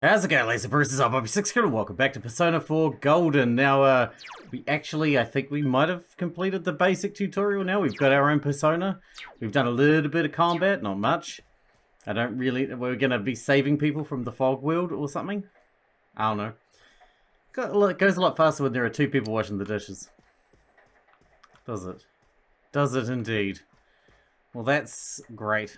How's it going, Laser Bruises? I'm Sixkilla and welcome back to Persona 4 Golden. Now, I think we might have completed the basic tutorial now. We've got our own persona. We've done a little bit of combat, not much. We're going to be saving people from the fog world or something. I don't know. It goes a lot faster when there are two people washing the dishes. Does it? Does it indeed? Well, that's great.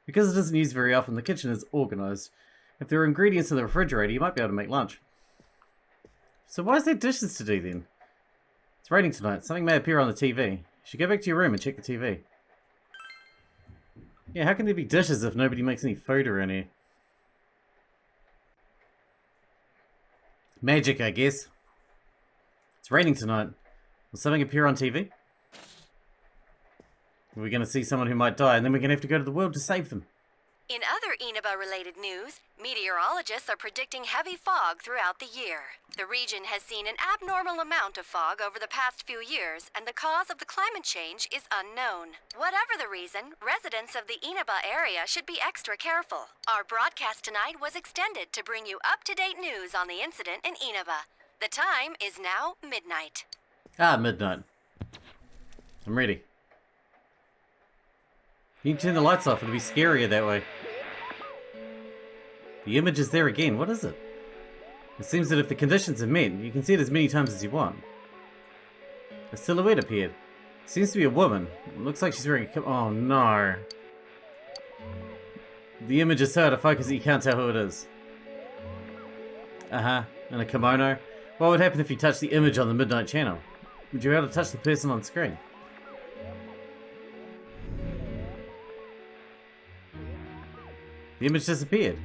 Because it isn't used very often, the kitchen is organized. If there are ingredients in the refrigerator, you might be able to make lunch. So why is there dishes to do then? It's raining tonight. Something may appear on the TV. You should go back to your room and check the TV. Yeah, how can there be dishes if nobody makes any food around here? Magic, I guess. It's raining tonight. Will something appear on TV? We're going to see someone who might die, and then we're going to have to go to the world to save them. In other Inaba-related news, meteorologists are predicting heavy fog throughout the year. The region has seen an abnormal amount of fog over the past few years, and the cause of the climate change is unknown. Whatever the reason, residents of the Inaba area should be extra careful. Our broadcast tonight was extended to bring you up-to-date news on the incident in Inaba. The time is now midnight. Midnight. I'm ready. You can turn the lights off, it'll be scarier that way. The image is there again, what is it? It seems that if the conditions are met, you can see it as many times as you want. A silhouette appeared. Seems to be a woman. It looks like she's wearing a oh no. The image is so out of focus that you can't tell who it is. In a kimono. What would happen if you touched the image on the Midnight channel? Would you be able to touch the person on screen? The image disappeared.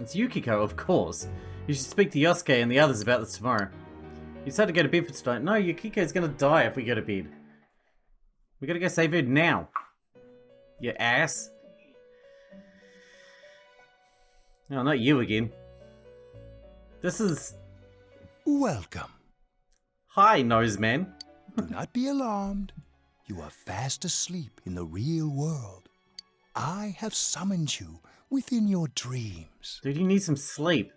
It's Yukiko, of course. You should speak to Yosuke and the others about this tomorrow. You decided to go to bed for tonight. No, Yukiko's gonna die if we go to bed. We gotta go save her now. You ass. No, not you again. This is... Welcome. Hi, Noseman. Do not be alarmed. You are fast asleep in the real world. I have summoned you within your dreams. Dude, you need some sleep.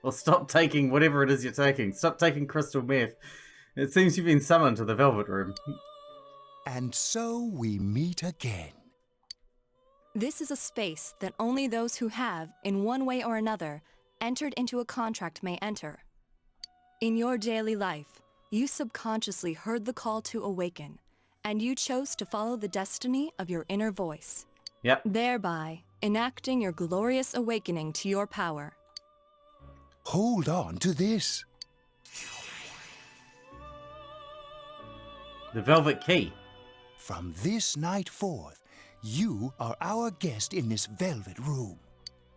Or stop taking whatever it is you're taking. Stop taking crystal meth. It seems you've been summoned to the Velvet Room. And so we meet again. This is a space that only those who have, in one way or another, entered into a contract may enter. In your daily life, you subconsciously heard the call to awaken, and you chose to follow the destiny of your inner voice. Yep. Thereby, enacting your glorious awakening to your power. Hold on to this. The Velvet Key. From this night forth, you are our guest in this velvet room.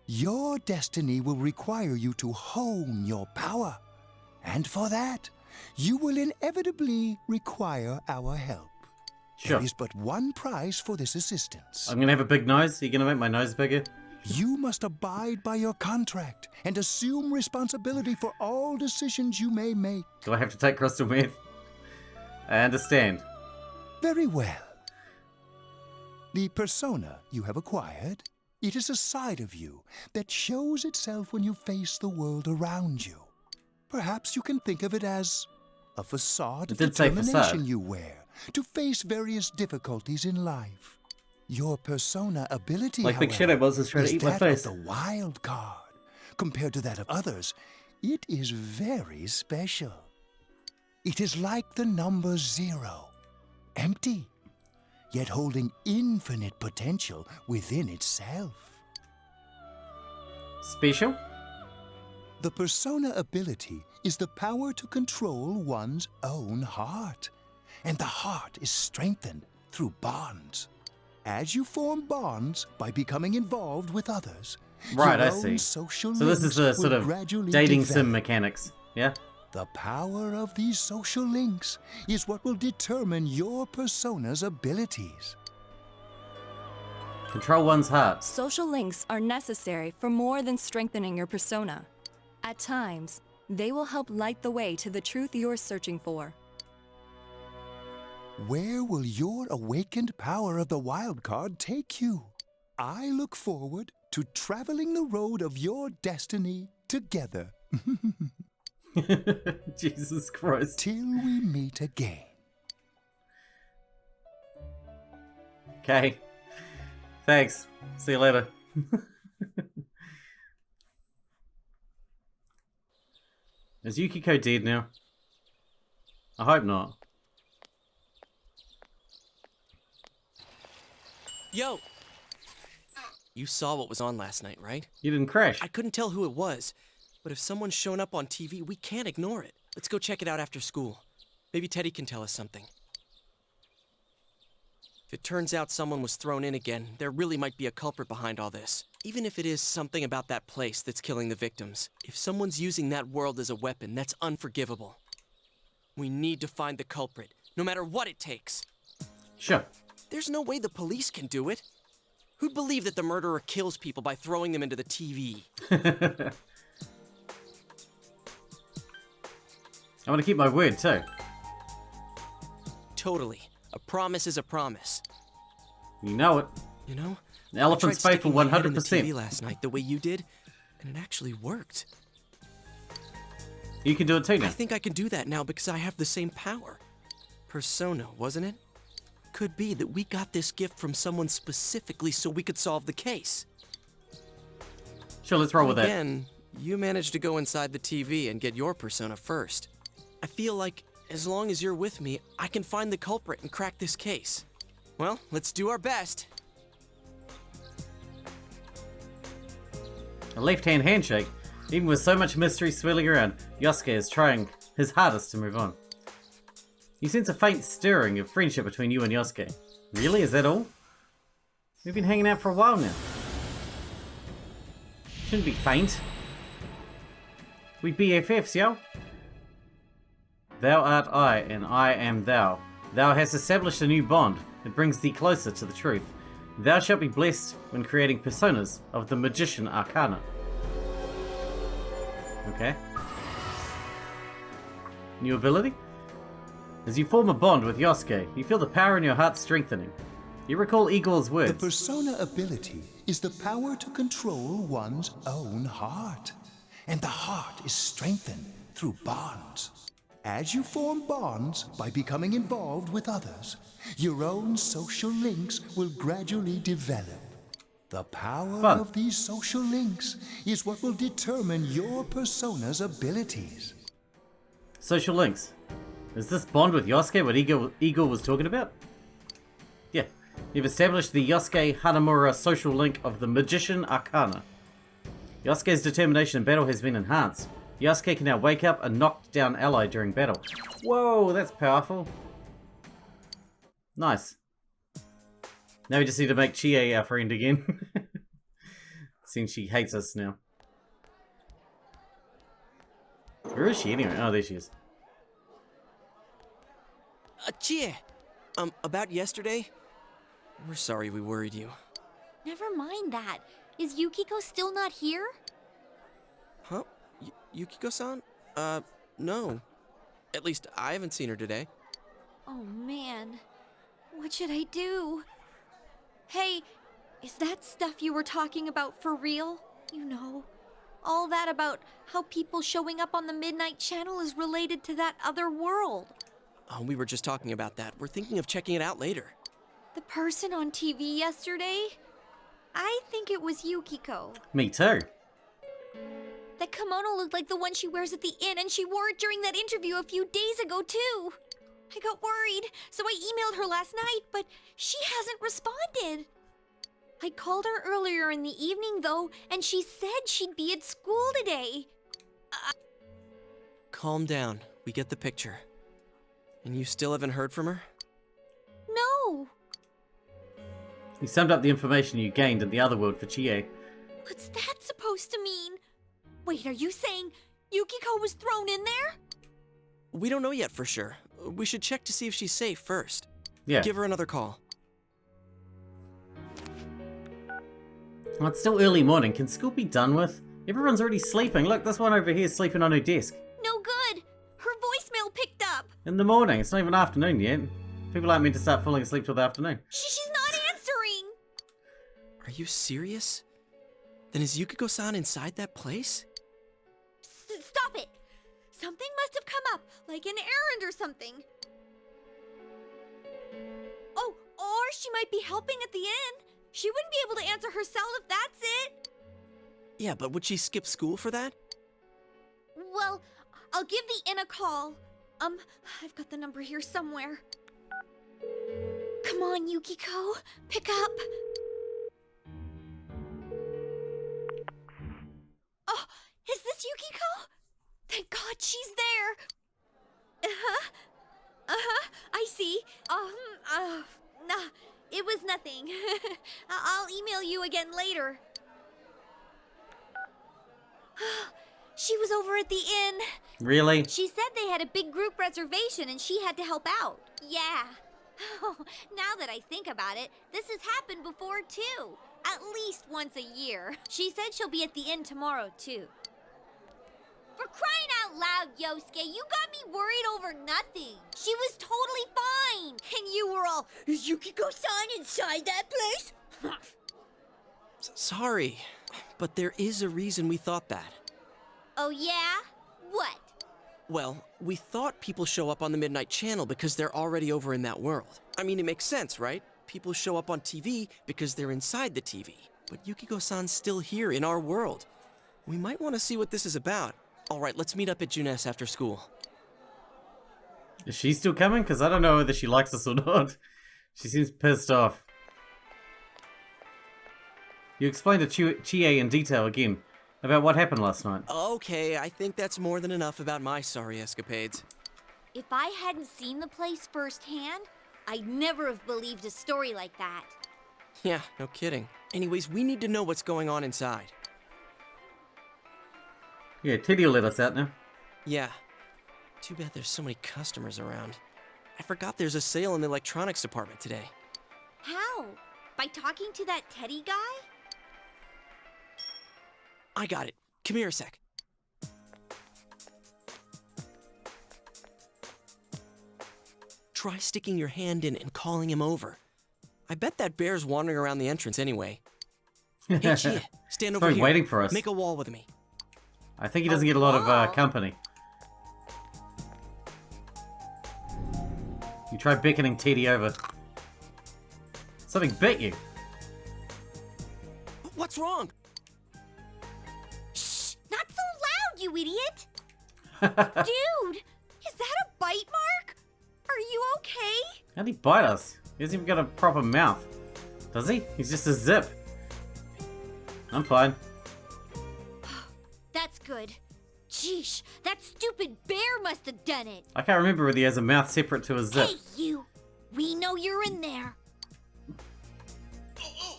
Your destiny will require you to hone your power. And for that, you will inevitably require our help. Sure. There is but one price for this assistance. I'm gonna have a big nose. Are you gonna make my nose bigger? You must abide by your contract and assume responsibility for all decisions you may make. Do I have to take crystal meth? I understand. Very well. The persona you have acquired, it is a side of you that shows itself when you face the world around you. Perhaps you can think of it as a facade of determination you wear to face various difficulties in life. Your persona ability, like Big however, Shadow was trying to eat my that face. of the wild card. Compared to that of others, it is very special. It is like the number 0, empty, yet holding infinite potential within itself. Special? The persona ability is the power to control one's own heart. And the heart is strengthened through bonds. As you form bonds by becoming involved with others, right, your I own see. social So this is the links sort will of gradually dating develop. sim mechanics, yeah? The power of these social links is what will determine your persona's abilities. Control one's heart. Social links are necessary for more than strengthening your persona. At times, they will help light the way to the truth you're searching for. Where will your awakened power of the wild card take you? I look forward to traveling the road of your destiny together. Jesus Christ. Till we meet again. Okay. Thanks. See you later. Is Yukiko dead now? I hope not. Yo! You saw what was on last night, right? You didn't crash. I couldn't tell who it was, but if someone's shown up on TV, we can't ignore it. Let's go check it out after school. Maybe Teddy can tell us something. If it turns out someone was thrown in again, there really might be a culprit behind all this. Even if it is something about that place that's killing the victims. If someone's using that world as a weapon, that's unforgivable. We need to find the culprit, no matter what it takes. Sure. There's no way the police can do it. Who'd believe that the murderer kills people by throwing them into the TV? I want to keep my word too. Totally. A promise is a promise. You know it. You know? The elephant's I tried faithful sticking my head in the 100%. TV last night the way you did, and it actually worked. You can do it too now. I think I can do that now because I have the same power. Persona, wasn't it? Could be that we got this gift from someone specifically so we could solve the case. Sure, let's roll with that. Again, you managed to go inside the TV and get your persona first. I feel like as long as you're with me, I can find the culprit and crack this case. Well, let's do our best. A left-hand handshake. Even with so much mystery swirling around, Yosuke is trying his hardest to move on. You sense a faint stirring of friendship between you and Yosuke. Really? Is that all? We've been hanging out for a while now. Shouldn't be faint. We BFFs, yo. Thou art I, and I am thou. Thou hast established a new bond. It brings thee closer to the truth. Thou shalt be blessed when creating personas of the Magician Arcana. Okay. New ability? As you form a bond with Yosuke, you feel the power in your heart strengthening. You recall Igor's The words. persona ability is the power to control one's own heart. And the heart is strengthened through bonds. As you form bonds by becoming involved with others, your own social links will gradually develop. The power Fun. of these social links is what will determine your persona's abilities. Social links. Is this bond with Yosuke what Igor was talking about? Yeah. You've established the Yosuke Hanamura social link of the Magician Arcana. Yosuke's determination in battle has been enhanced. Yosuke can now wake up a knocked down ally during battle. Whoa, that's powerful. Nice. Now we just need to make Chie our friend again. Since she hates us now. Where is she anyway? Oh, there she is. Chie! About yesterday? We're sorry we worried you. Never mind that. Is Yukiko still not here? Huh? Yukiko-san? No. At least I haven't seen her today. Oh man. What should I do? Hey, is that stuff you were talking about for real? You know, all that about how people showing up on the Midnight Channel is related to that other world. Oh, we were just talking about that. We're thinking of checking it out later. The person on TV yesterday? I think it was Yukiko. Me too. That kimono looked like the one she wears at the inn, and she wore it during that interview a few days ago, too. I got worried, so I emailed her last night, but she hasn't responded. I called her earlier in the evening, though, and she said she'd be at school today. Calm down. We get the picture. And you still haven't heard from her? No. You summed up the information you gained in the other world for Chie. What's that supposed to mean? Wait, are you saying Yukiko was thrown in there? We don't know yet for sure. We should check to see if she's safe first. Yeah. Give her another call. Well, it's still early morning. Can school be done with? Everyone's already sleeping. Look, this one over here is sleeping on her desk. No good. Her voicemail picked up. In the morning. It's not even afternoon yet. People aren't meant to start falling asleep till the afternoon. She's not answering! Are you serious? Then is Yukiko-san inside that place? Stop it! Something must have come up, like an errand or something. Oh, or she might be helping at the inn. She wouldn't be able to answer herself if that's it. Yeah, but would she skip school for that? Well, I'll give the inn a call. I've got the number here somewhere. Come on, Yukiko. Pick up. Oh, is this Yukiko? Thank God she's there. I see. Nah, it was nothing. I'll email you again later. She was over at the inn. Really? She said they had a big group reservation and she had to help out. Yeah. Now that I think about it, this has happened before too. At least once a year. She said she'll be at the inn tomorrow too. For crying out loud, Yosuke, you got me worried over nothing. She was totally fine. And you were all, is Yukiko-san inside that place? Sorry, but there is a reason we thought that. Oh yeah? What? Well, we thought people show up on the Midnight Channel because they're already over in that world. I mean, it makes sense, right? People show up on TV because they're inside the TV. But Yukiko-san's still here in our world. We might want to see what this is about. All right, let's meet up at Junes after school. Is she still coming? Because I don't know whether she likes us or not. She seems pissed off. You explained to Chie in detail again about what happened last night. Okay, I think that's more than enough about my sorry escapades. If I hadn't seen the place firsthand, I'd never have believed a story like that. Yeah, no kidding. Anyways, we need to know what's going on inside. Yeah, Teddy will let us out now. Yeah. Too bad there's so many customers around. I forgot there's a sale in the electronics department today. How? By talking to that Teddy guy? I got it. Come here a sec. Try sticking your hand in and calling him over. I bet that bear's wandering around the entrance anyway. Hey, Chia, stand over Probably here. waiting for us. Make a wall with me. I think he doesn't get a lot wall? of company. You try beckoning Teddy over. Something bit you. What's wrong? Shh! Not so loud, you idiot! Dude! Is that a bite mark? Are you okay? How'd he bite us? He hasn't even got a proper mouth. Does he? He's just a zip. I'm fine. That's good. Sheesh, that stupid bear must have done it. I can't remember whether he has a mouth separate to his zip. Hey, you! We know you're in there.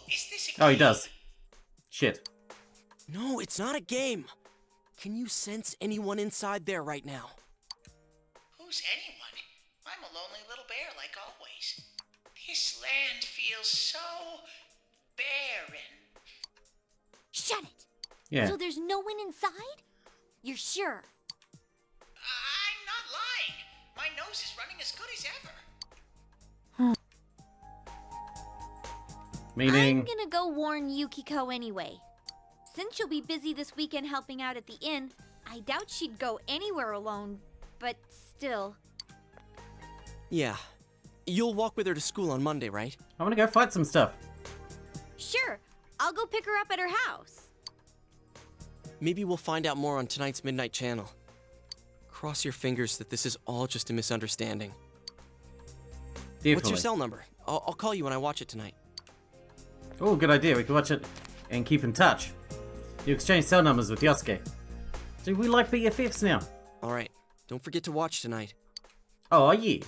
Is this Oh, he does. Shit. No, it's not a game. Can you sense anyone inside there right now? Who's anyone? I'm a lonely little bear like always. This land feels so barren. Shut it! Yeah. So there's no one inside? You're sure? I'm not lying. My nose is running as good as ever. Meaning... I'm gonna go warn Yukiko anyway. Since she'll be busy this weekend helping out at the inn, I doubt she'd go anywhere alone, but still. Yeah. You'll walk with her to school on Monday, right? I want to go fight some stuff. Sure, I'll go pick her up at her house. Maybe we'll find out more on tonight's Midnight Channel. Cross your fingers that this is all just a misunderstanding. Definitely. What's your cell number? I'll call you when I watch it tonight. Oh, good idea. We can watch it and keep in touch. You exchange cell numbers with Yosuke. Do we like BFFs now? All right. Don't forget to watch tonight. Oh, yeah.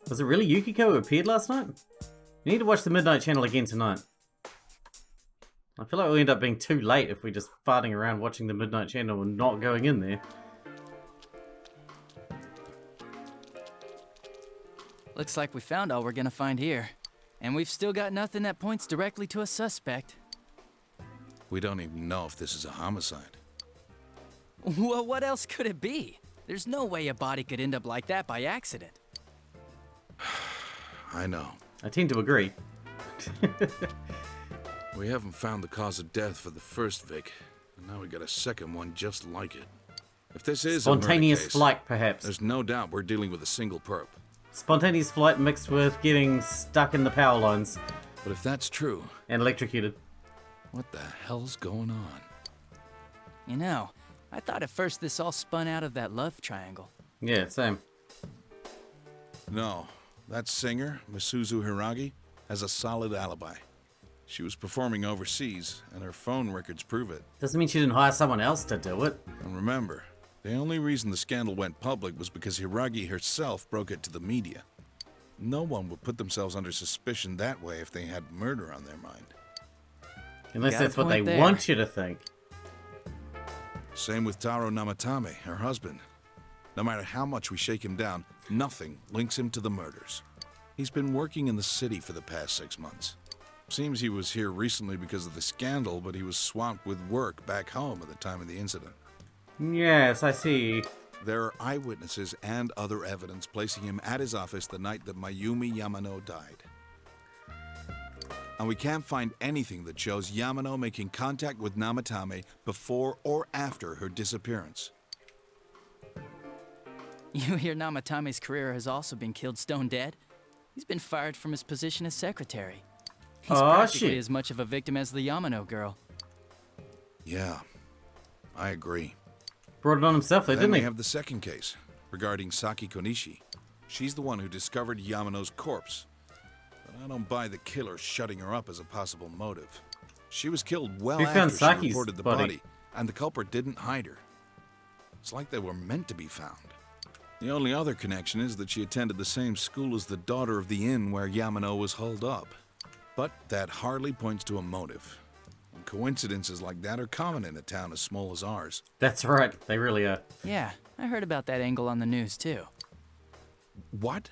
Was it really Yukiko who appeared last night? You need to watch the Midnight Channel again tonight. I feel like we'll end up being too late if we're just farting around watching the Midnight Channel and not going in there. Looks like we found all we're gonna find here. And we've still got nothing that points directly to a suspect. We don't even know if this is a homicide. Well, what else could it be? There's no way a body could end up like that by accident. I know. I tend to agree. We haven't found the cause of death for the first Vic, and now we got a second one just like it. If this is Spontaneous a murder case, flight, perhaps. there's no doubt we're dealing with a single perp. Spontaneous flight mixed with getting stuck in the power lines But if that's true, and electrocuted. what the hell's going on? You know, I thought at first this all spun out of that love triangle. Yeah, same. No, that singer, Misuzu Hiragi, has a solid alibi. She was performing overseas, and her phone records prove it. Doesn't mean she didn't hire someone else to do it. And remember, the only reason the scandal went public was because Hiragi herself broke it to the media. No one would put themselves under suspicion that way if they had murder on their mind. Unless Got a that's what they point there. want you to think. Same with Taro Namatame, her husband. No matter how much we shake him down, nothing links him to the murders. He's been working in the city for the past 6 months. Seems he was here recently because of the scandal, but he was swamped with work back home at the time of the incident. Yes, I see. There are eyewitnesses and other evidence placing him at his office the night that Mayumi Yamano died. And we can't find anything that shows Yamano making contact with Namatame before or after her disappearance. You hear Namatame's career has also been killed stone dead? He's been fired from his position as secretary. He's Aw, practically shit. as much of a victim as the Yamano girl. Yeah, I agree. Brought it on himself, though, Then didn't we he? have the second case, regarding Saki Konishi. She's the one who discovered Yamano's corpse. But I don't buy the killer shutting her up as a possible motive. She was killed well Who found after she Saki's reported the body? body, and the culprit didn't hide her. It's like they were meant to be found. The only other connection is that she attended the same school as the daughter of the inn where Yamano was holed up. But that hardly points to a motive. And coincidences like that are common in a town as small as ours. That's right, they really are. Yeah, I heard about that angle on the news too. What?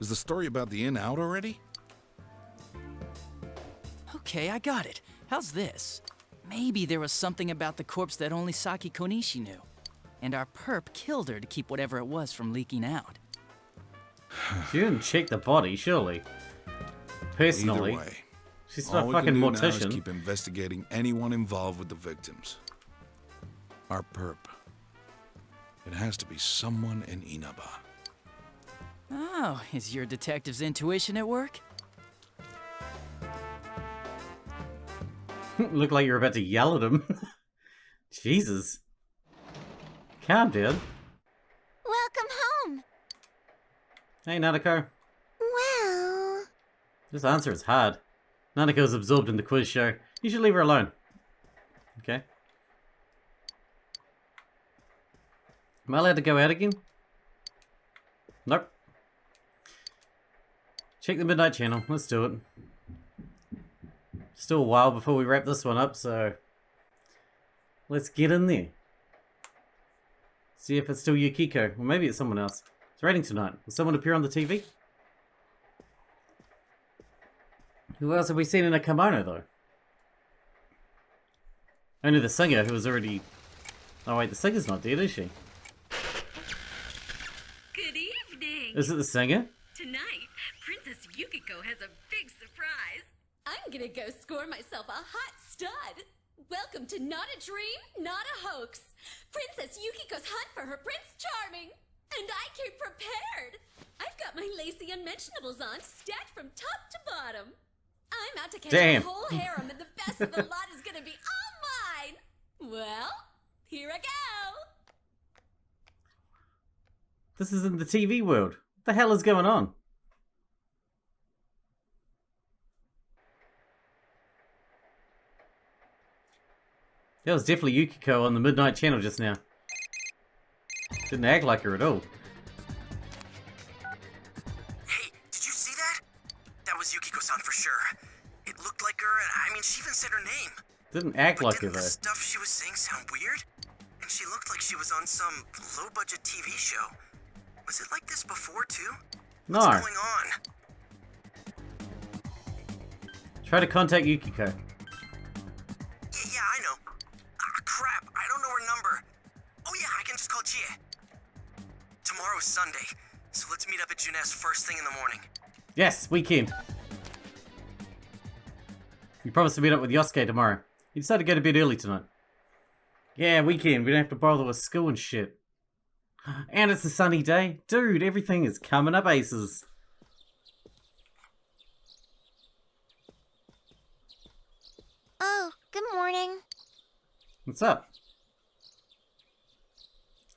Is the story about the inn out already? Okay, I got it. How's this? Maybe there was something about the corpse that only Saki Konishi knew. And our perp killed her to keep whatever it was from leaking out. She didn't check the body, surely. Personally. Either way, She's all not a we fucking can do now is mortician. keep investigating anyone involved with the victims. Our perp. It has to be someone in Inaba. Oh, is your detective's intuition at work? Look like you're about to yell at him. Jesus. Calm down. Welcome home. Hey, Nanako. Well, This answer is hard. Nanako's absorbed in the quiz show. You should leave her alone. Okay. Am I allowed to go out again? Nope. Check the Midnight Channel. Let's do it. Still a while before we wrap this one up, so let's get in there. See if it's still Yukiko, or maybe it's someone else. It's raining tonight. Will someone appear on the TV? Who else have we seen in a kimono, though? Only the singer, who was already... Oh wait, the singer's not dead, is she? Good evening. Is it the singer? Tonight, Princess Yukiko has a big surprise. I'm gonna go score myself a hot stud. Welcome to Not a Dream, Not a Hoax. Princess Yukiko's hunt for her Prince Charming. And I came prepared. I've got my lacy unmentionables on, stacked from top to bottom. I'm out to catch Damn. the whole harem, and the best of the lot is gonna be all mine. Well, here I go. This is in the TV world. What the hell is going on? That was definitely Yukiko on the Midnight Channel just now. Didn't act like her at all. Hey, did you see that? That was Yukiko-san for sure. It looked like her, and I mean, she even said her name. Didn't act But like her didn't though. the stuff she was saying sound weird? And she looked like she was on some low-budget TV show. Was it like this before, too? No. What's going on? Try to contact Yukiko. Yeah, I know. Ah, crap, I don't know her number. Oh yeah, I can just call Chie. Tomorrow's Sunday, so let's meet up at Juness first thing in the morning. Yes, weekend. You promised to meet up with Yosuke tomorrow. You decided to go to bed early tonight. Yeah, weekend. We don't have to bother with school and shit. And it's a sunny day. Dude, everything is coming up aces. Oh, good morning. What's up?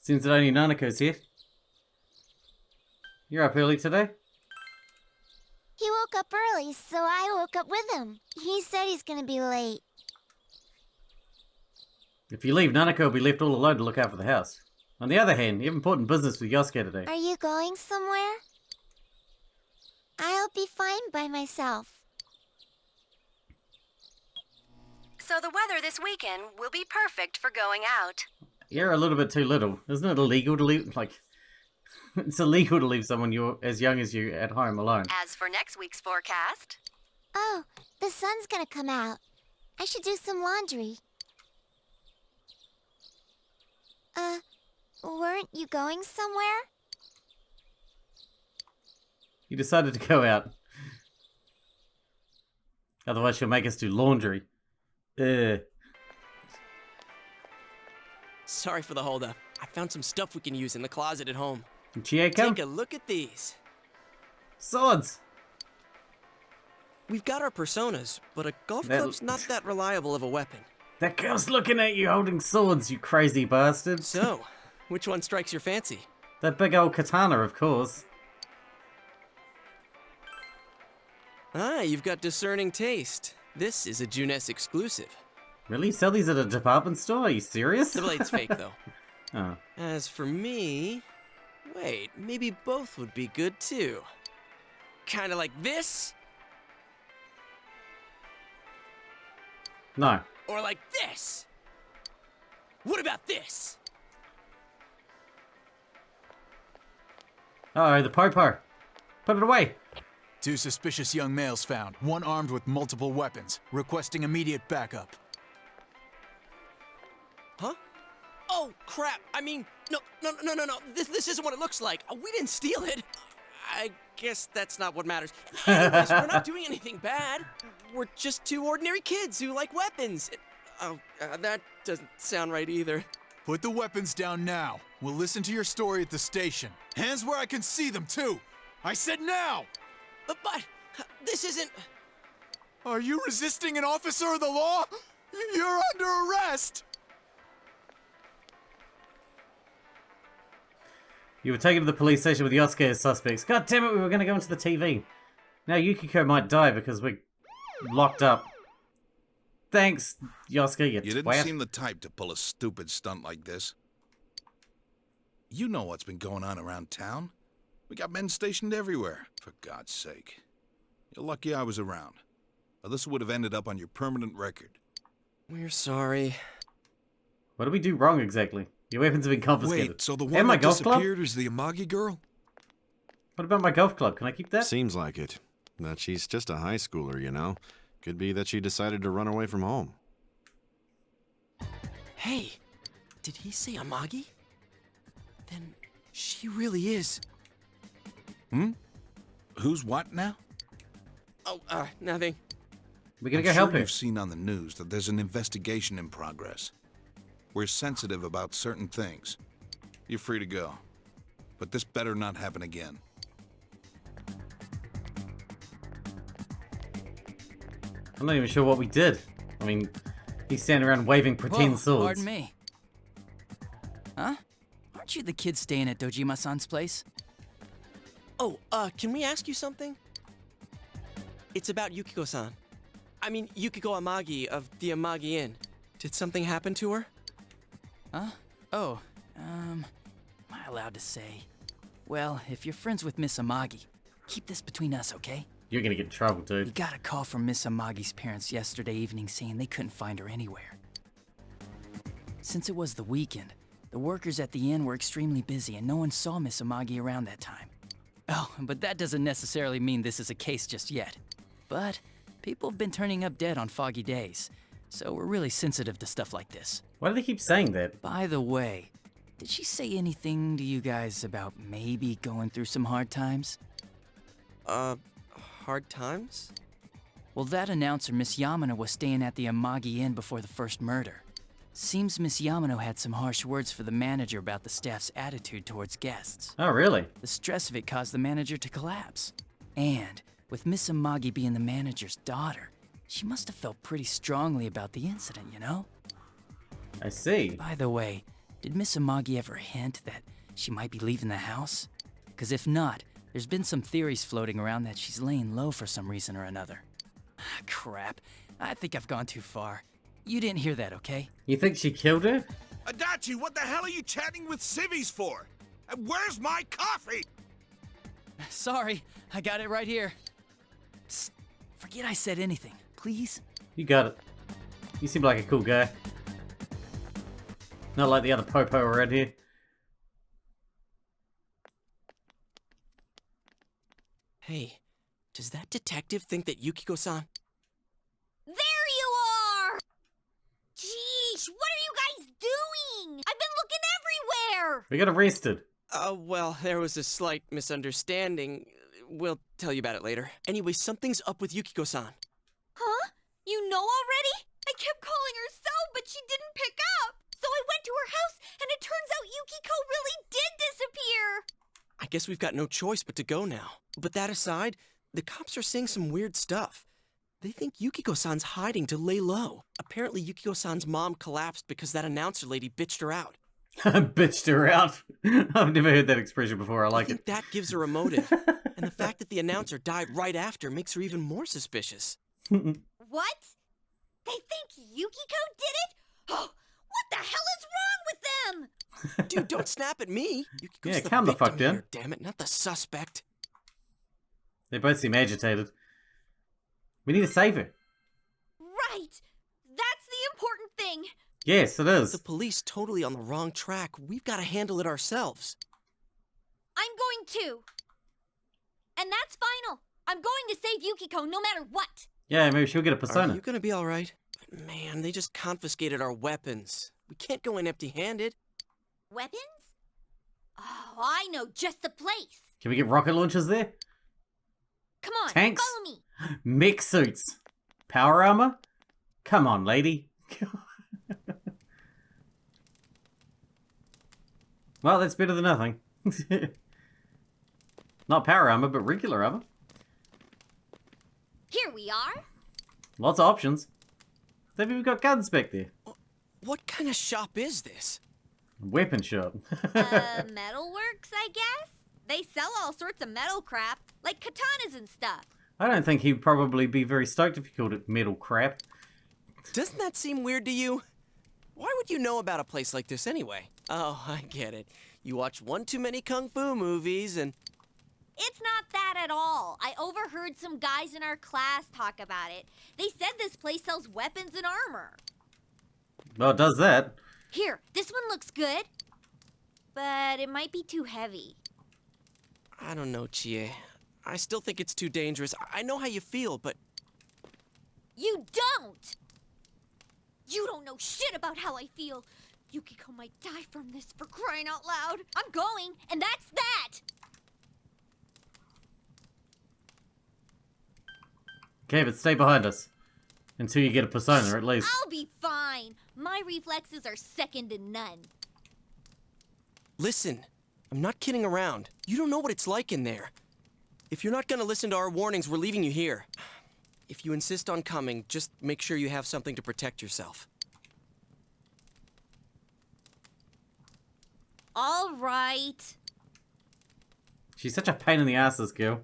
Seems that only Nanako's here. You're up early today? He woke up early, so I woke up with him. He said he's gonna be late. If you leave, Nanako will be left all alone to look out for the house. On the other hand, you have important business with Yosuke today. Are you going somewhere? I'll be fine by myself. So the weather this weekend will be perfect for going out. You're a little bit too little. Isn't it illegal to leave, it's illegal to leave someone you're as young as you at home alone. As for next week's forecast, Oh, the sun's gonna come out. I should do some laundry. Weren't you going somewhere? You decided to go out. Otherwise she'll make us do laundry. Sorry for the holdup. I found some stuff we can use in the closet at home. Chieko? Take a look at these. Swords! We've got our personas, but a golf club's not that reliable of a weapon. That girl's looking at you holding swords, you crazy bastard. So, which one strikes your fancy? That big old katana, of course. Ah, you've got discerning taste. This is a Juness exclusive. Really? Sell these at a department store? Are you serious? The blade's fake, though. Oh. As for me... Wait, maybe both would be good, too. Kinda like this? No. Or like this? What about this? Uh-oh, the popo. Put it away. 2 suspicious young males found, one armed with multiple weapons, requesting immediate backup. Huh? Oh, crap. I mean, no. This isn't what it looks like. We didn't steal it. I guess that's not what matters. Anyways, we're not doing anything bad. We're just 2 ordinary kids who like weapons. That doesn't sound right either. Put the weapons down now. We'll listen to your story at the station. Hands where I can see them, too. I said now! But this isn't... Are you resisting an officer of the law? You're under arrest! You were taken to the police station with Yosuke as suspects. God damn it, we were going to go into the TV. Now Yukiko might die because we're locked up. Thanks, Yosuke, you didn't twat. seem the type to pull a stupid stunt like this. You know what's been going on around town. We got men stationed everywhere, for God's sake. You're lucky I was around. Or this would have ended up on your permanent record. We're sorry. What did we do wrong exactly? Your weapons have been confiscated. Wait, so the And one my that golf club? disappeared is the Amagi girl? What about my golf club? Can I keep that? Seems like it. That she's just a high schooler, you know. Could be that she decided to run away from home. Hey, did he say Amagi? Then she really is. Who's what now? Oh, nothing. We're gonna I'm go sure help her. You've seen on the news that there's an investigation in progress. We're sensitive about certain things. You're free to go. But this better not happen again. I'm not even sure what we did. I mean, he's standing around waving pretend Whoa, swords. Pardon me. Huh? Aren't you the kid staying at Dojima-san's place? Oh, can we ask you something? It's about Yukiko-san. I mean, Yukiko Amagi of the Amagi Inn. Did something happen to her? Huh? Oh, am I allowed to say? Well, if you're friends with Miss Amagi, keep this between us, okay? You're gonna get in trouble, We dude. got a call from Miss Amagi's parents yesterday evening saying they couldn't find her anywhere. Since it was the weekend, the workers at the inn were extremely busy and no one saw Miss Amagi around that time. Oh, but that doesn't necessarily mean this is a case just yet. But people have been turning up dead on foggy days, so we're really sensitive to stuff like this. Why do they keep saying that? By the way, did she say anything to you guys about maybe going through some hard times? hard times? Well, that announcer, Miss Yamano, was staying at the Amagi Inn before the first murder. Seems Miss Yamano had some harsh words for the manager about the staff's attitude towards guests. Oh, really? The stress of it caused the manager to collapse. And with Miss Amagi being the manager's daughter, she must have felt pretty strongly about the incident, you know? I see. By the way, did Miss Amagi ever hint that she might be leaving the house? Because if not, there's been some theories floating around that she's laying low for some reason or another. Crap, I think I've gone too far. You didn't hear that, okay? You think she killed her? Adachi, what the hell are you chatting with civvies for? And where's my coffee? Sorry, I got it right here. Psst, forget I said anything, please. You got it. You seem like a cool guy. Not like the other popo around here. Hey, does that detective think that Yukiko-san... There you are! Jeez, what are you guys doing? I've been looking everywhere! We got arrested. Well, there was a slight misunderstanding. We'll tell you about it later. Anyway, something's up with Yukiko-san. Huh? You know already? I kept calling her cell, but she didn't pick up. So I went to her house, and it turns out Yukiko really did disappear. I guess we've got no choice but to go now. But that aside, the cops are saying some weird stuff. They think Yukiko-san's hiding to lay low. Apparently, Yukiko-san's mom collapsed because that announcer lady bitched her out. Bitched her out. I've never heard that expression before. I like think it. That gives her a motive. And the fact that the announcer died right after makes her even more suspicious. What? They think Yukiko did it? Oh, what the hell is wrong with them? Dude, don't snap at me. Yukiko's Yeah, calm the fuck down. here, damn it, not the suspect. They both seem agitated. We need to save her. Right. That's the important thing. Yes, it is. The police totally on the wrong track. We've got to handle it ourselves. I'm going to. And that's final. I'm going to save Yukiko no matter what. Yeah, maybe she'll get a persona. Are you gonna be alright? Man, they just confiscated our weapons. We can't go in empty-handed. Weapons? Oh, I know just the place. Can we get rocket launchers there? Come on, Tanks? follow me. Mech suits. Power armor? Come on, lady. Well, that's better than nothing. Not power armor, but regular armor. Here we are. Lots of options. They've even got guns back there. What kind of shop is this? Weapon shop. Metalworks, I guess? They sell all sorts of metal crap, like katanas and stuff. I don't think he'd probably be very stoked if you called it metal crap. Doesn't that seem weird to you? Why would you know about a place like this anyway? Oh, I get it. You watch one too many kung fu movies and... It's not that at all. I overheard some guys in our class talk about it. They said this place sells weapons and armor. Well, it does that. Here, this one looks good. But it might be too heavy. I don't know, Chie. I still think it's too dangerous. I know how you feel, but... You don't! You don't know shit about how I feel. Yukiko might die from this, for crying out loud. I'm going, and that's that! Okay, but stay behind us. Until you get a persona, at least. I'll be fine. My reflexes are second to none. Listen, I'm not kidding around. You don't know what it's like in there. If you're not gonna listen to our warnings, we're leaving you here. If you insist on coming, just make sure you have something to protect yourself. All right. She's such a pain in the ass, this girl.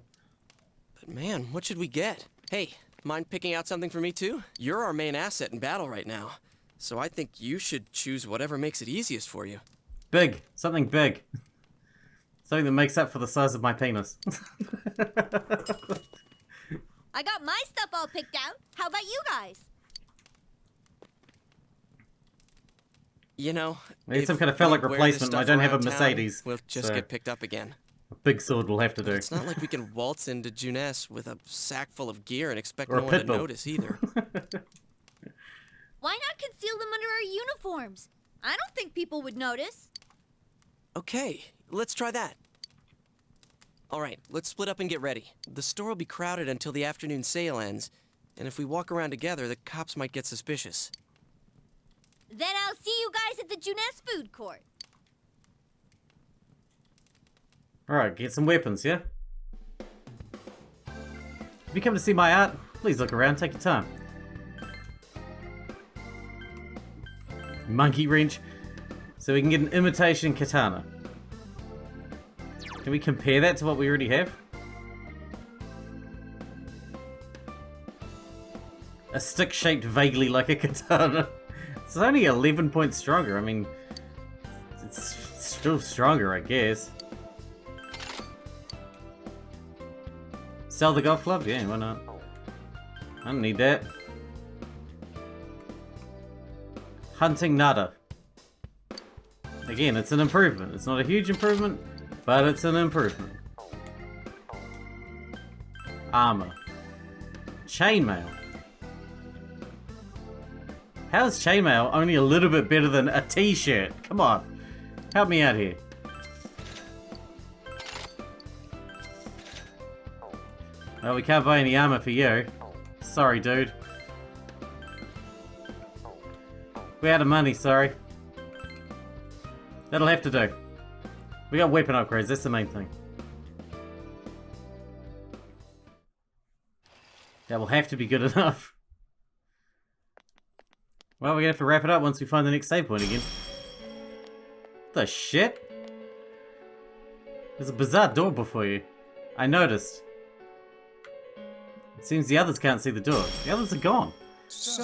But man, what should we get? Hey, mind picking out something for me too? You're our main asset in battle right now. So I think you should choose whatever makes it easiest for you. Big. Something big. Something that makes up for the size of my penis. I got my stuff all picked out. How about you guys? You know, I need some kind of phallic we wear this replacement. I stuff don't have a around town, Mercedes. We'll just so get picked up again. a big sword will have to do. It's not like we can waltz into Juness with a sack full of gear and expect Or a no one to pit bull. notice either. Why not conceal them under our uniforms? I don't think people would notice. Okay, let's try that. Alright, let's split up and get ready. The store will be crowded until the afternoon sale ends, and if we walk around together, the cops might get suspicious. Then I'll see you guys at the Juness food court. Alright, get some weapons, yeah? If you come to see my art, please look around, take your time. Monkey wrench. So we can get an imitation katana. Can we compare that to what we already have? A stick shaped vaguely like a katana. It's only 11 points stronger. I mean, it's still stronger, I guess. Sell the golf club? Yeah, why not? I don't need that. Hunting nada. Again, it's an improvement. It's not a huge improvement, but it's an improvement. Armor. Chainmail. How's chainmail only a little bit better than a t-shirt? Come on. Help me out here. Well, we can't buy any armor for you. Sorry, dude. We're out of money, sorry. That'll have to do. We got weapon upgrades, that's the main thing. That will have to be good enough. Well, we're gonna have to wrap it up once we find the next save point again. The shit? There's a bizarre door before you. I noticed. It seems the others can't see the door. The others are gone. So,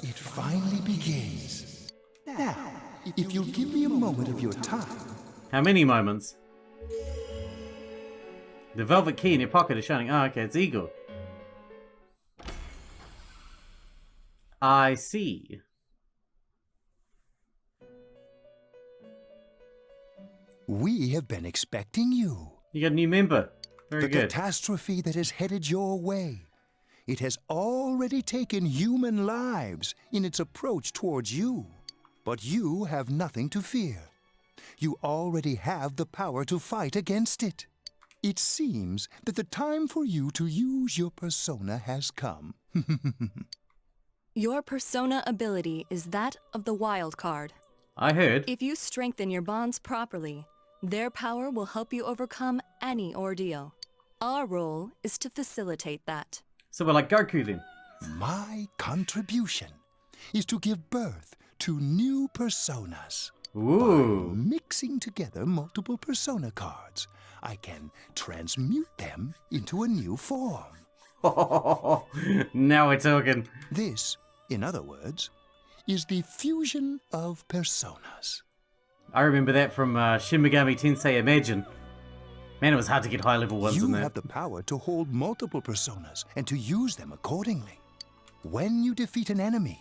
it finally begins. Now, if you'll give me a moment of your time. How many moments? The velvet key in your pocket is shining. Oh, okay, it's Eagle. I see. We have been expecting you. You got a new member. Very good. The catastrophe that is headed your way. It has already taken human lives in its approach towards you. But you have nothing to fear. You already have the power to fight against it. It seems that the time for you to use your persona has come. Your persona ability is that of the wild card. I heard. If you strengthen your bonds properly, their power will help you overcome any ordeal. Our role is to facilitate that. So we're like Goku then. My contribution is to give birth to new personas. Ooh. By mixing together multiple persona cards, I can transmute them into a new form. Now we're talking. This, in other words, is the fusion of personas. I remember that from Shin Megami Tensei Imagine. Man, it was hard to get high-level ones in You there. have the power to hold multiple personas and to use them accordingly. When you defeat an enemy,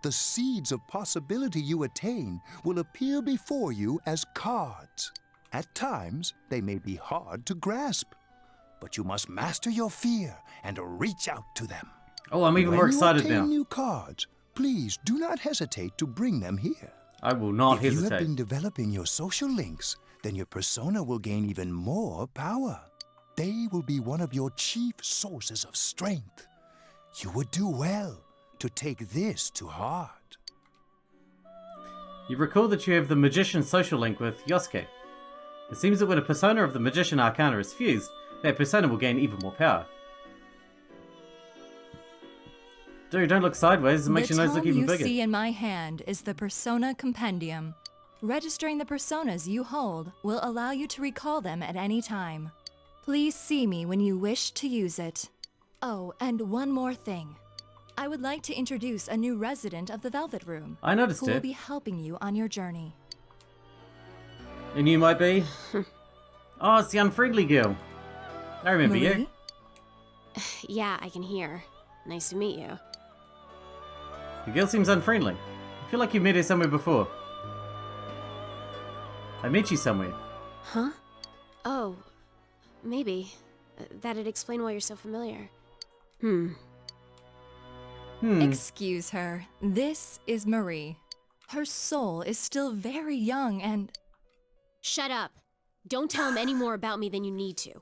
the seeds of possibility you attain will appear before you as cards. At times, they may be hard to grasp, but you must master your fear and reach out to them. Oh, I'm even more excited When you now. obtain new cards, please do not hesitate to bring them here. I will not If you have hesitate. been developing your social links, then your persona will gain even more power. They will be one of your chief sources of strength. You would do well to take this to heart. You recall that you have the Magician social link with Yosuke. It seems that when a persona of the Magician Arcana is fused, that persona will gain even more power. Dude, don't look sideways, it makes your nose look even The tome bigger. you see in my hand is the Persona Compendium. Registering the personas you hold will allow you to recall them at any time. Please see me when you wish to use it. Oh, and one more thing. I would like to introduce a new resident of the Velvet Room. I noticed who will it. be helping you on your journey. And you might be? Oh, it's the unfriendly girl. I remember you. Marie? Yeah, I can hear. Nice to meet you. The girl seems unfriendly. I feel like you met her somewhere before. I met you somewhere. Huh? Oh, maybe. That'd explain why you're so familiar. Excuse her. This is Marie. Her soul is still very young and... Shut up. Don't tell him any more about me than you need to.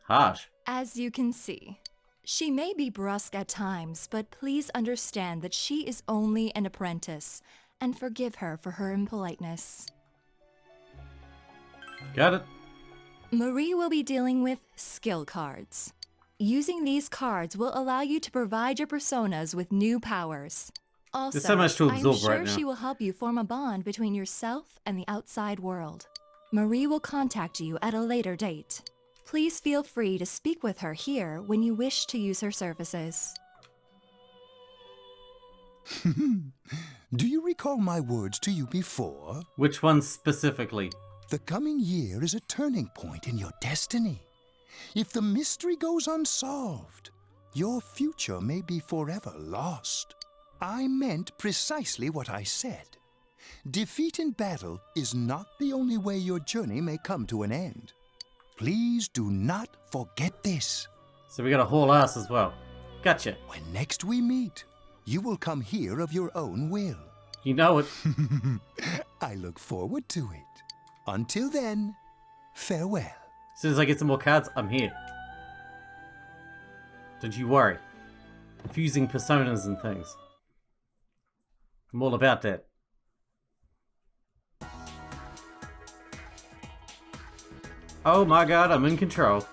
Harsh. As you can see, she may be brusque at times, but please understand that she is only an apprentice, and forgive her for her impoliteness. Got it. Marie will be dealing with skill cards. Using these cards will allow you to provide your personas with new powers. Also, There's so much to absorb I'm sure right now. she will help you form a bond between yourself and the outside world. Marie will contact you at a later date. Please feel free to speak with her here when you wish to use her services. Do you recall my words to you before? Which one specifically? The coming year is a turning point in your destiny. If the mystery goes unsolved, your future may be forever lost. I meant precisely what I said. Defeat in battle is not the only way your journey may come to an end. Please do not forget this. So we gotta haul ass as well. Gotcha. When next we meet, you will come here of your own will. You know it. I look forward to it. Until then, farewell. As soon as I get some more cards, I'm here. Don't you worry. Confusing personas and things. I'm all about that. Oh my god, I'm in control.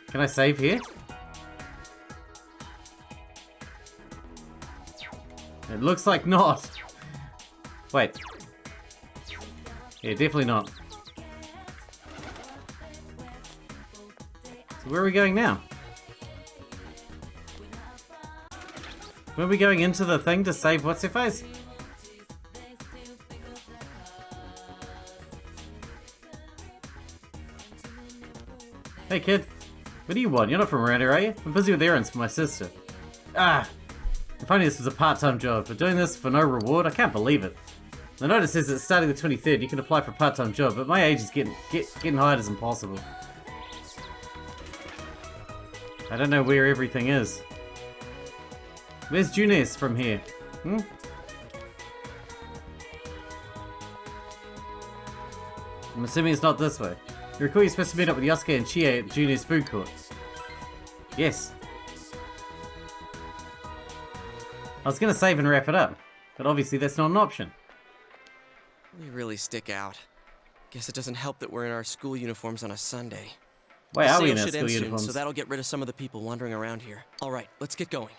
Can I save here? It looks like not. Wait. Yeah, definitely not. So where are we going now? Were we going into the thing to save what's her face? Hey kid, what do you want? You're not from around here, are you? I'm busy with errands for my sister. Ah! If only this was a part-time job, but doing this for no reward, I can't believe it. The notice says that starting the 23rd, you can apply for a part-time job, but my age is getting hired is impossible. I don't know where everything is. Where's Junes from here? Hmm? I'm assuming it's not this way. You recall you're supposed to meet up with Yosuke and Chie at Junes food court. Yes. I was gonna save and wrap it up, but obviously that's not an option. We really stick out. Guess it doesn't help that we're in our school uniforms on a Sunday. Why are we in Sale our should school end soon, uniforms? so that'll get rid of some of the people wandering around here. All right, let's get going.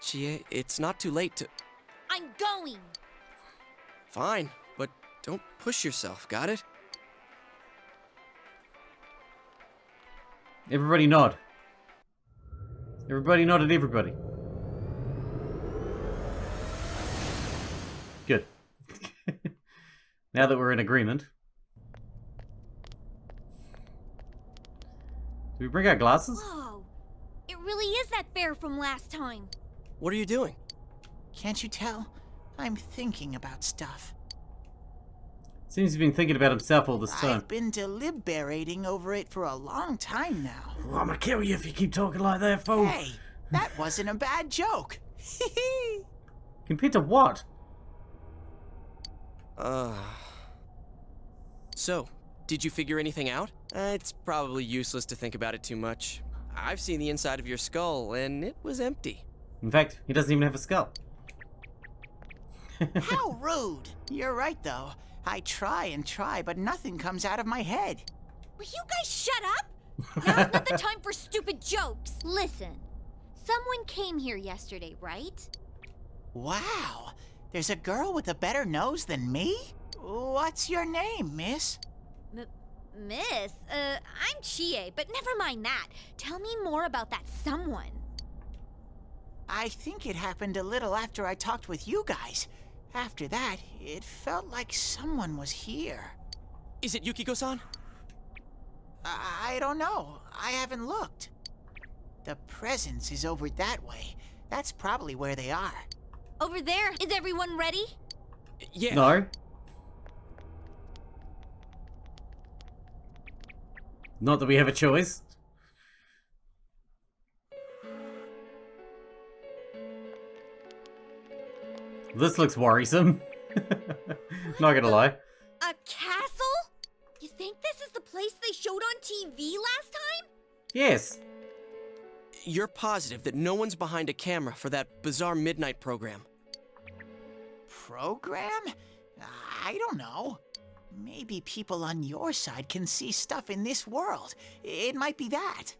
Chie, it's not too late to... I'm going! Fine, but don't push yourself, got it? Everybody nod. Everybody nod at everybody. Good. Now that we're in agreement. Do we bring our glasses? Whoa! It really is that bear from last time. What are you doing? Can't you tell? I'm thinking about stuff. Seems he's been thinking about himself all this time. I've been deliberating over it for a long time now. Oh, I'm gonna kill you if you keep talking like that, fool. Hey, that wasn't a bad joke. Compared to what? So, did you figure anything out? It's probably useless to think about it too much. I've seen the inside of your skull, and it was empty. In fact, he doesn't even have a skull. How rude. You're right, though. I try and try, but nothing comes out of my head. Will you guys shut up? Now's not the time for stupid jokes. Listen, someone came here yesterday, right? Wow. There's a girl with a better nose than me? What's your name, miss? Miss? I'm Chie, but never mind that. Tell me more about that someone. I think it happened a little after I talked with you guys. After that, it felt like someone was here. Is it Yukiko-san? I don't know. I haven't looked. The presence is over that way. That's probably where they are. Over there. Is everyone ready? Yeah. No. Not that we have a choice. This looks worrisome. Not gonna lie. A castle? You think this is the place Yes. You're positive that no one's behind a camera for that bizarre midnight program? Program? I don't know. Maybe people on your side can see stuff in this world. It might be that.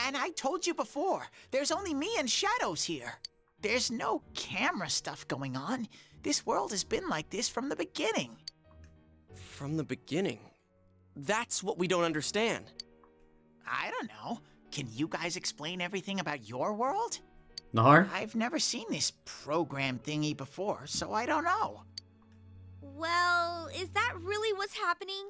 And I told you before, there's only me and Shadows here. There's no camera stuff going on. This world has been like this from the beginning. From the beginning? That's what we don't understand. I don't know. Can you guys explain everything about your world? No. I've never seen this program thingy before, so I don't know. Well, is that really what's happening?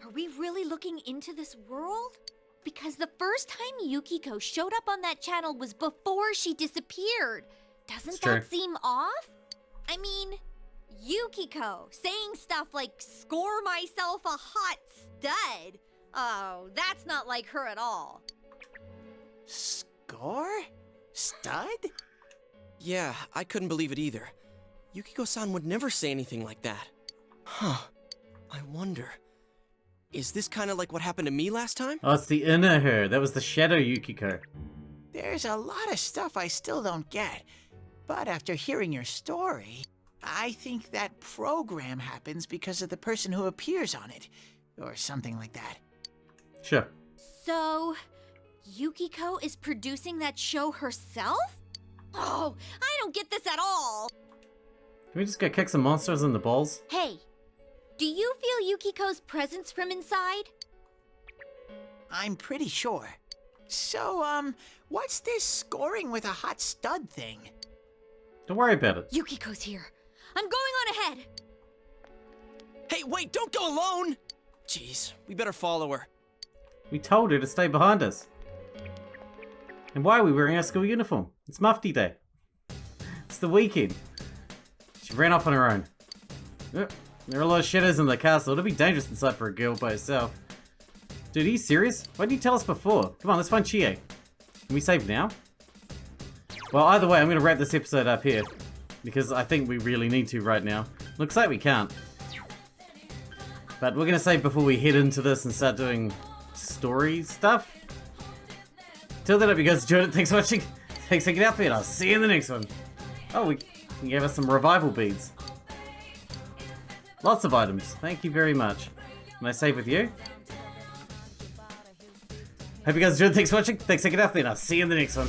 Are we really looking into this world? Because the first time Yukiko showed up on that channel was before she disappeared. Doesn't that seem off? I mean, Yukiko saying stuff like, "Score myself a hot stud." Oh, that's not like her at all. Score? Stud? Yeah, I couldn't believe it either. Yukiko-san would never say anything like that. Huh. I wonder... Is this kind of like what happened to me last time? Oh, it's the inner her. That was the shadow Yukiko. There's a lot of stuff I still don't get. But after hearing your story, I think that program happens because of the person who appears on it. Or something like that. Sure. So, Yukiko is producing that show herself? Oh, I don't get this at all. Can we just go kick some monsters in the balls? Hey, do you feel Yukiko's presence from inside? I'm pretty sure. So, what's this scoring with a hot stud thing? Don't worry about it. Yukiko's here. I'm going on ahead. Hey, wait, don't go alone! Jeez, we better follow her. We told her to stay behind us. And why are we wearing our school uniform? It's Mufti Day. It's the weekend. She ran off on her own. There are a lot of shadows in the castle. It'll be dangerous inside for a girl by herself. Dude, are you serious? Why didn't you tell us before? Come on, let's find Chie. Can we save now? Well, either way, I'm going to wrap this episode up here. Because I think we really need to right now. Looks like we can't. But we're going to save before we head into this and start doing story stuff. Till then, I hope you guys enjoyed it. Thanks for watching. Thanks for checking out, and I'll see you in the next one. Oh, we gave us some revival beads. Lots of items. Thank you very much. Can I save with you? Hope you guys enjoyed. Thanks for watching. Thanks for checking out, and I'll see you in the next one.